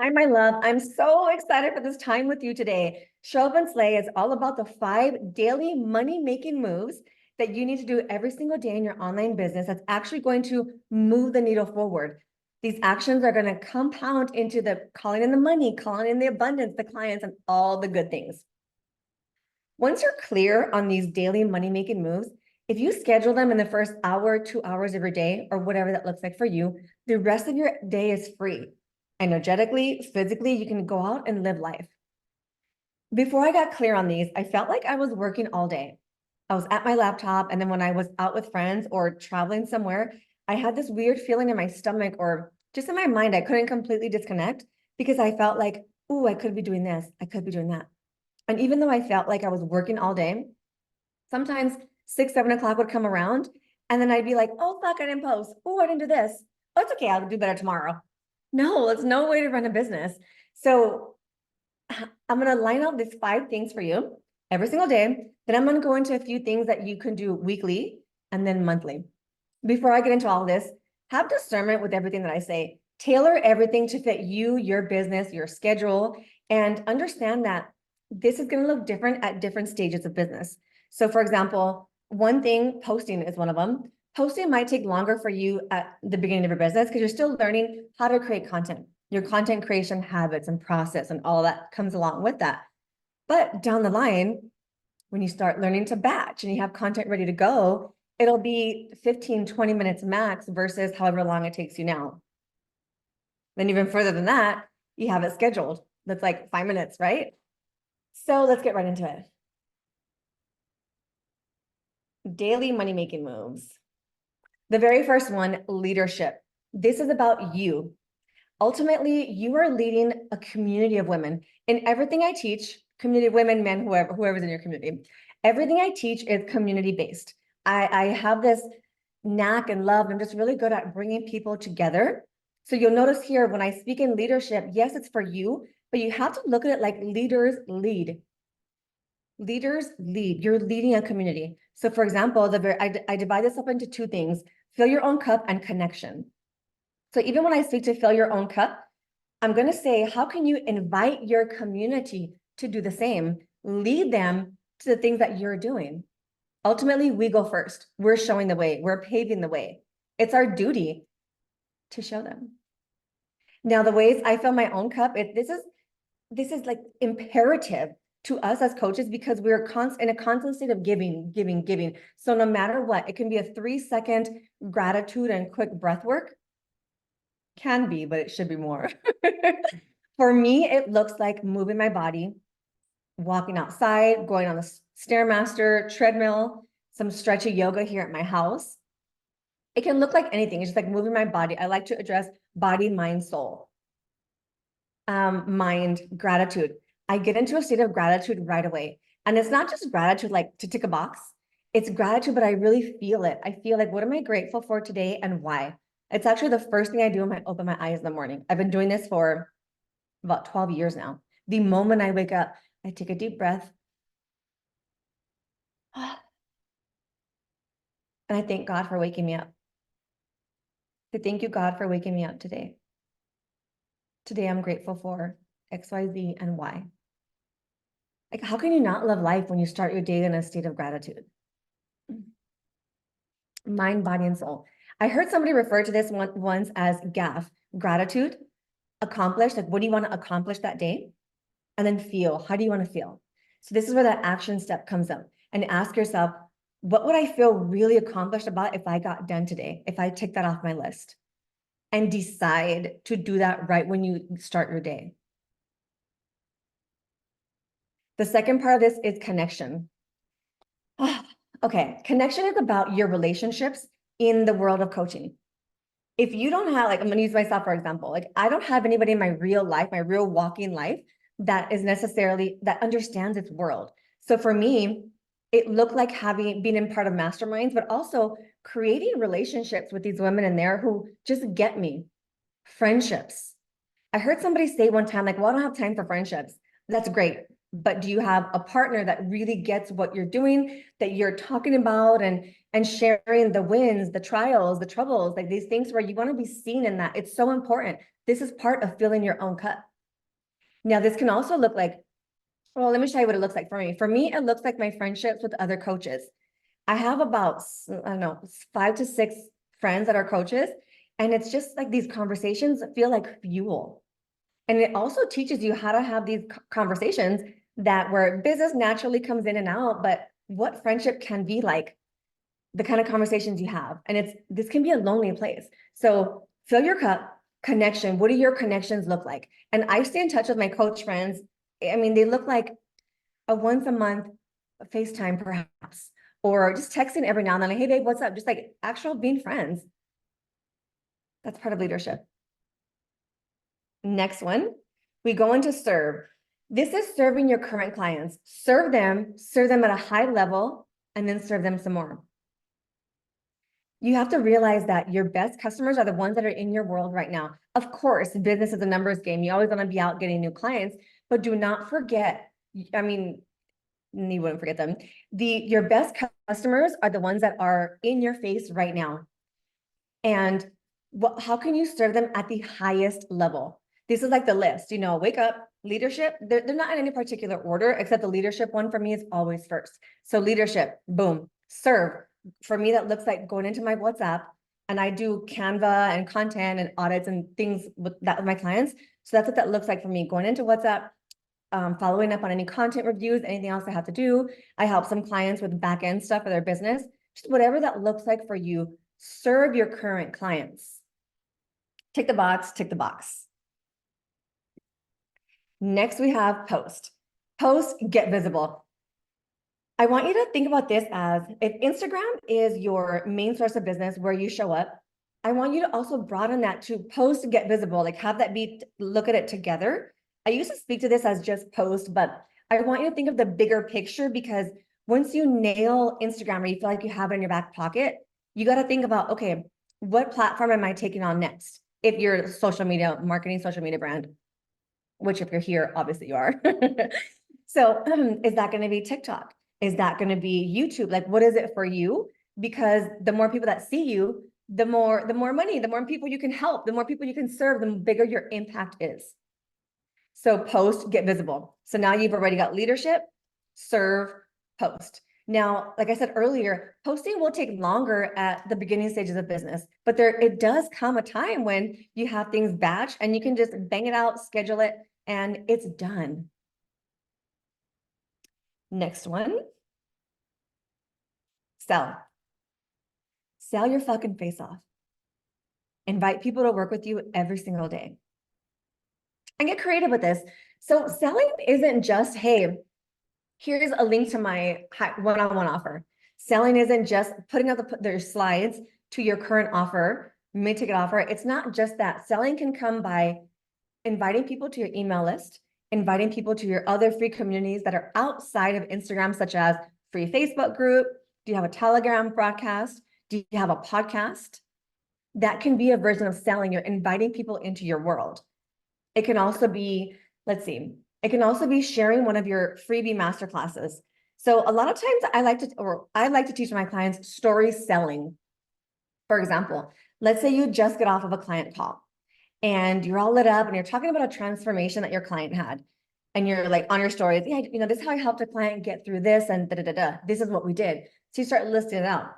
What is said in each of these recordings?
Hi, my love. I'm so excited for this time with you today. Show Up and Slay is all about the 5 daily money-making moves that you need to do every single day in your online business that's actually going to move the needle forward. These actions are going to compound into the calling in the money, calling in the abundance, the clients, and all the good things. Once you're clear on these daily money-making moves, if you schedule them in the first hour, 2 hours of your day, or whatever that looks like for you, the rest of your day is free. Energetically, physically, you can go out and live life. Before I got clear on these, I felt like I was working all day. I was at my laptop, and then when I was out with friends or traveling somewhere, I had this weird feeling in my stomach or just in my mind. I couldn't completely disconnect because I felt like, oh, I could be doing this, I could be doing that. And even though I felt like I was working all day, sometimes 6, 7 o'clock would come around, and then I'd be like, oh, fuck, I didn't post. Oh, I didn't do this. Oh, it's okay, I'll do better tomorrow. No, it's no way to run a business. So I'm going to line out these 5 things for you every single day. Then I'm going to go into a few things that you can do weekly and then monthly. Before I get into all this, have discernment with everything that I say. Tailor everything to fit you, your business, your schedule, and understand that this is going to look different at different stages of business. So for example, one thing, posting is one of them. Posting might take longer for you at the beginning of your business because you're still learning how to create content, your content creation habits and process and all that comes along with that. But down the line, when you start learning to batch and you have content ready to go, it'll be 15, 20 minutes max versus however long it takes you now. Then even further than that, you have it scheduled. That's like 5 minutes, right? So let's get right into it. Daily money-making moves. The very first one, leadership. This is about you. Ultimately, you are leading a community of women. In everything I teach, community of women, men, whoever's in your community, everything I teach is community-based. I have this knack and love. I'm just really good at bringing people together. So you'll notice here, when I speak in leadership, yes, it's for you, but you have to look at it like leaders lead. Leaders lead. You're leading a community. So for example, I divide this up into 2 things: fill your own cup and connection. So even when I speak to fill your own cup, I'm going to say, how can you invite your community to do the same? Lead them to the things that you're doing. Ultimately, we go first. We're showing the way. We're paving the way. It's our duty to show them. Now, the ways I fill my own cup, this is like imperative to us as coaches because we're in a constant state of giving, giving, giving. So no matter what, it can be a 3-second gratitude and quick breath work. Can be, but it should be more. For me, it looks like moving my body, walking outside, going on the Stairmaster, treadmill, some stretchy yoga here at my house. It can look like anything. It's just like moving my body. I like to address body, mind, soul. Mind, gratitude. I get into a state of gratitude right away. And it's not just gratitude like to tick a box. It's gratitude, but I really feel it. I feel like, what am I grateful for today and why? It's actually the first thing I do when I open my eyes in the morning. I've been doing this for about 12 years now. The moment I wake up, I take a deep breath. And I thank God for waking me up. I thank you, God, for waking me up today. Today, I'm grateful for X, Y, Z, and Y. Like, how can you not love life when you start your day in a state of gratitude? Mind, body, and soul. I heard somebody refer to this once as GAF, gratitude, accomplish, like what do you want to accomplish that day? And then feel, how do you want to feel? So this is where that action step comes up. And ask yourself, what would I feel really accomplished about if I got done today, if I tick that off my list? And decide to do that right when you start your day. The second part of this is connection. Okay, connection is about your relationships in the world of coaching. If you don't have, like, I'm going to use myself for example, like I don't have anybody in my real life, my real walking life that is necessarily, that understands its world. So for me, it looked like being in part of masterminds, but also creating relationships with these women in there who just get me. Friendships. I heard somebody say one time, like, well, I don't have time for friendships. That's great. But do you have a partner that really gets what you're doing, that you're talking about and sharing the wins, the trials, the troubles, like these things where you want to be seen in that? It's so important. This is part of filling your own cup. Now, this can also look like, well, let me show you what it looks like for me. For me, it looks like my friendships with other coaches. I have about, I don't know, 5 to 6 friends that are coaches. And it's just like these conversations feel like fuel. And it also teaches you how to have these conversations that where business naturally comes in and out, but what friendship can be like, the kind of conversations you have. And this can be a lonely place. So fill your cup, connection. What do your connections look like? And I stay in touch with my coach friends. I mean, they look like a once a month FaceTime perhaps, or just texting every now and then, like, hey babe, what's up? Just like actual being friends. That's part of leadership. Next one, we go into serve. This is serving your current clients. Serve them at a high level, and then serve them some more. You have to realize that your best customers are the ones that are in your world right now. Of course, business is a numbers game. You always want to be out getting new clients, but do not forget, I mean, you wouldn't forget them. Your best customers are the ones that are in your face right now. And how can you serve them at the highest level? This is like the list, wake up, leadership. They're not in any particular order, except the leadership one for me is always first. So leadership, boom. Serve, for me, that looks like going into my WhatsApp, and I do Canva and content and audits and things with my clients. So that's what that looks like for me, going into WhatsApp, following up on any content reviews, anything else I have to do. I help some clients with back end stuff for their business, just whatever that looks like for you. Serve your current clients. Tick the box, tick the box. Next, we have post. Post, get visible. I want you to think about this as, if Instagram is your main source of business where you show up, I want you to also broaden that to post, get visible, like have that be, look at it together. I used to speak to this as just post, but I want you to think of the bigger picture, because once you nail Instagram or you feel like you have it in your back pocket, you got to think about, okay, what platform am I taking on next? If you're social media marketing, social media brand, which if you're here, obviously you are. So is that going to be TikTok? Is that going to be YouTube? Like, what is it for you? Because the more people that see you, the more money, the more people you can help, the more people you can serve, the bigger your impact is. So post, get visible. So now you've already got leadership, serve, post. Now, like I said earlier, posting will take longer at the beginning stages of business, but it does come a time when you have things batch and you can just bang it out, schedule it, and it's done. Next one. Sell. Sell your fucking face off. Invite people to work with you every single day. And get creative with this. So selling isn't just, hey, here's a link to my one-on-one offer. Selling isn't just putting out their slides to your current offer, mid-ticket offer. It's not just that. Selling can come by inviting people to your email list, inviting people to your other free communities that are outside of Instagram, such as free Facebook group. Do you have a Telegram broadcast? Do you have a podcast? That can be a version of selling. You're inviting people into your world. It can also be, let's see, it can also be sharing one of your freebie masterclasses. So a lot of times I like to teach my clients story selling. For example, let's say you just get off of a client call and you're all lit up and you're talking about a transformation that your client had. And you're like on your stories, yeah, this is how I helped a client get through this and this is what we did. So you start listing it out.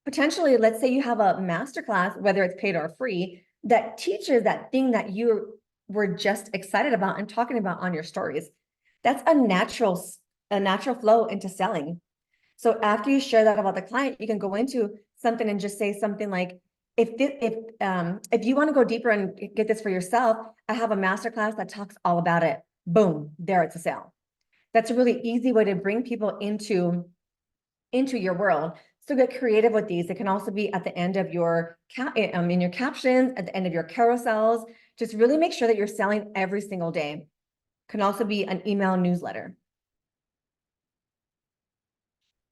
Potentially, let's say you have a masterclass, whether it's paid or free, that teaches that thing that you were just excited about and talking about on your stories. That's a natural flow into selling. So after you share that about the client, you can go into something and just say something like, if you want to go deeper and get this for yourself, I have a masterclass that talks all about it. Boom, there it's a sale. That's a really easy way to bring people into your world. So get creative with these. It can also be at the end of your in your captions, at the end of your carousels. Just really make sure that you're selling every single day. Can also be an email newsletter.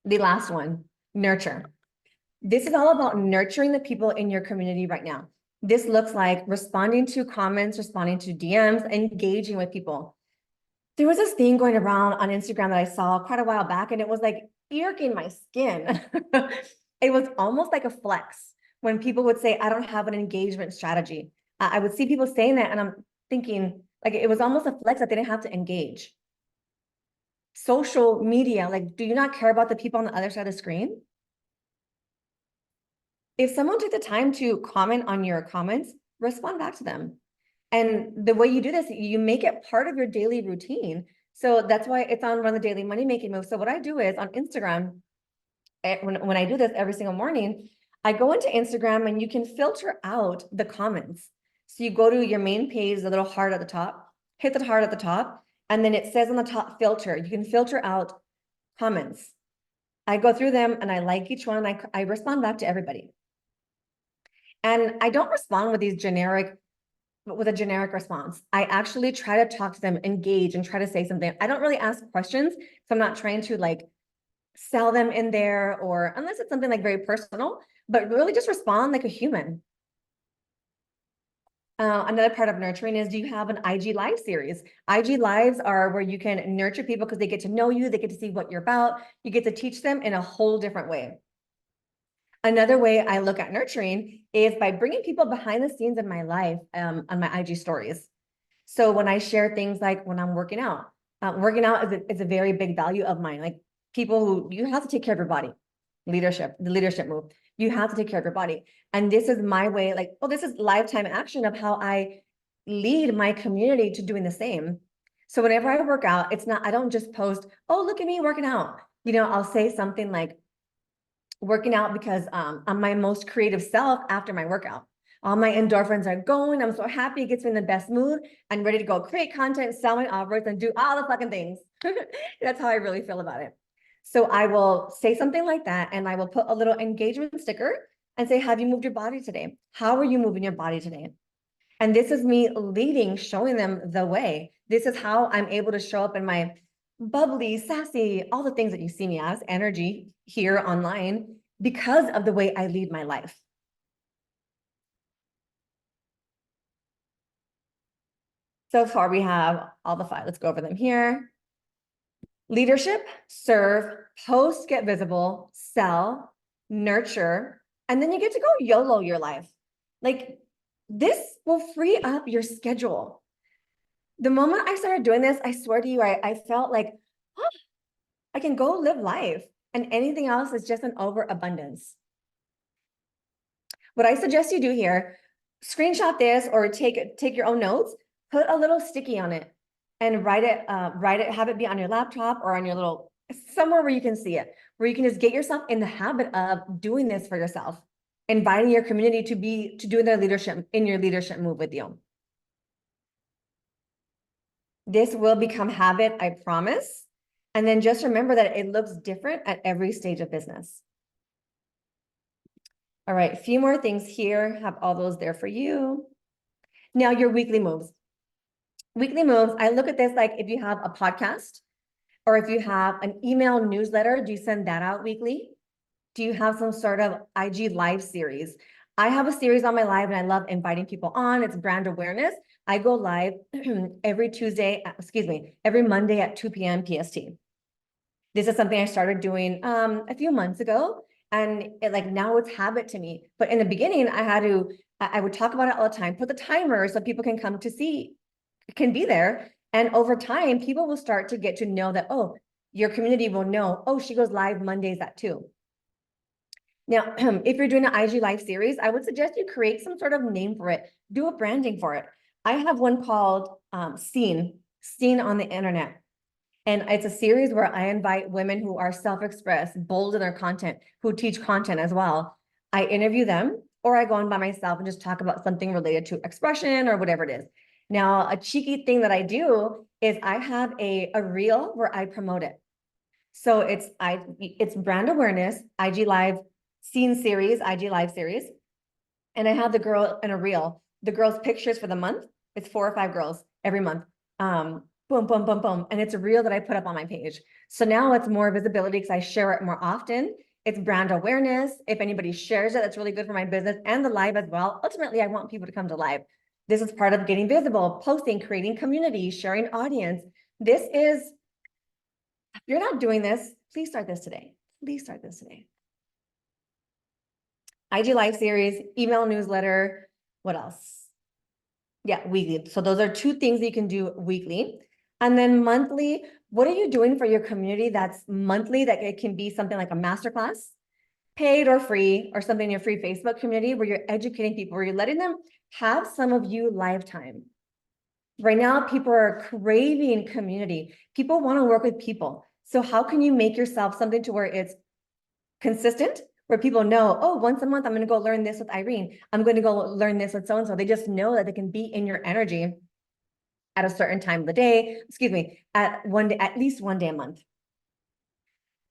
The last one, nurture. This is all about nurturing the people in your community right now. This looks like responding to comments, responding to DMs, engaging with people. There was this thing going around on Instagram that I saw quite a while back, and it was like irking my skin. It was almost like a flex when people would say, I don't have an engagement strategy. I would see people saying that, and I'm thinking, Like it was almost a flex that they didn't have to engage. Social media, like, do you not care about the people on the other side of the screen? If someone took the time to comment on your comments, respond back to them. And the way you do this, you make it part of your daily routine. So that's why it's on Run the Daily Money Making Move. So what I do is on Instagram, when I do this every single morning, I go into Instagram and you can filter out the comments. So you go to your main page, the little heart at the top, hit the heart at the top, and then it says on the top filter, you can filter out comments. I go through them and I like each one. I respond back to everybody. And I don't respond with a generic response. I actually try to talk to them, engage, and try to say something. I don't really ask questions, so I'm not trying to like sell them in there, or unless it's something like very personal, but really just respond like a human. Another part of nurturing is, do you have an IG Live series? IG Lives are where you can nurture people because they get to know you, they get to see what you're about, you get to teach them in a whole different way. Another way I look at nurturing is by bringing people behind the scenes in my life on my IG stories. So when I share things like when I'm working out is a very big value of mine. Like people who, you have to take care of your body, the leadership move. You have to take care of your body. And this is my way, like, well, this is lifetime action of how I lead my community to doing the same. So whenever I work out, I don't just post, oh, look at me working out. I'll say something like, working out because I'm my most creative self after my workout. All my endorphins are going. I'm so happy. It gets me in the best mood. I'm ready to go create content, sell my offers, and do all the fucking things. That's how I really feel about it. So I will say something like that, and I will put a little engagement sticker and say, have you moved your body today? How are you moving your body today? And this is me leading, showing them the way. This is how I'm able to show up in my bubbly, sassy, all the things that you see me as, energy here online, because of the way I lead my life. So far, we have all the 5. Let's go over them here. Leadership, serve, post, get visible, sell, nurture, and then you get to go YOLO your life. Like, this will free up your schedule. The moment I started doing this, I swear to you, I felt like, oh, I can go live life, and anything else is just an overabundance. What I suggest you do here, screenshot this or take your own notes, put a little sticky on it and write it, have it be on your laptop or on your little, somewhere where you can see it, where you can just get yourself in the habit of doing this for yourself, inviting your community to do their leadership in your leadership move with you. This will become habit, I promise. And then just remember that it looks different at every stage of business. All right, a few more things here. Have all those there for you. Now, your weekly moves. Weekly moves, I look at this like if you have a podcast or if you have an email newsletter, do you send that out weekly? Do you have some sort of IG Live series? I have a series on my live and I love inviting people on. It's brand awareness. I go live every Monday at 2 p.m. PST. This is something I started doing a few months ago, and now it's habit to me. But in the beginning, I would talk about it all the time, put the timer so people can come to see, can be there. And over time, people will start to get to know that, oh, your community will know, oh, she goes live Mondays at 2. Now, if you're doing an IG Live series, I would suggest you create some sort of name for it. Do a branding for it. I have one called Seen on the Internet. And it's a series where I invite women who are self-expressed, bold in their content, who teach content as well. I interview them, or I go on by myself and just talk about something related to expression or whatever it is. Now, a cheeky thing that I do is I have a reel where I promote it. So it's brand awareness, IG Live IG Live series. And I have the girl in a reel, the girls' pictures for the month. It's 4 or 5 girls every month. Boom, boom, boom, boom. And it's a reel that I put up on my page. So now it's more visibility because I share it more often. It's brand awareness. If anybody shares it, that's really good for my business and the live as well. Ultimately, I want people to come to live. This is part of getting visible, posting, creating community, sharing audience. If you're not doing this, please start this today. Please start this today. IG Live series, email newsletter. What else? Yeah, weekly. So those are two things that you can do weekly. And then monthly, what are you doing for your community that's monthly, that it can be something like a masterclass, paid or free, or something in your free Facebook community where you're educating people, where you're letting them have some of you lifetime. Right now, people are craving community. People want to work with people. So how can you make yourself something to where it's consistent, where people know, oh, once a month, I'm going to go learn this with Irene. I'm going to go learn this with so-and-so. They just know that they can be in your energy at a certain time of the day, excuse me, at one day, at least one day a month.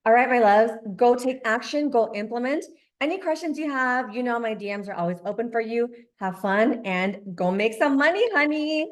All right, my loves, go take action, go implement. Any questions you have, you know, my DMs are always open for you. Have fun and go make some money, honey.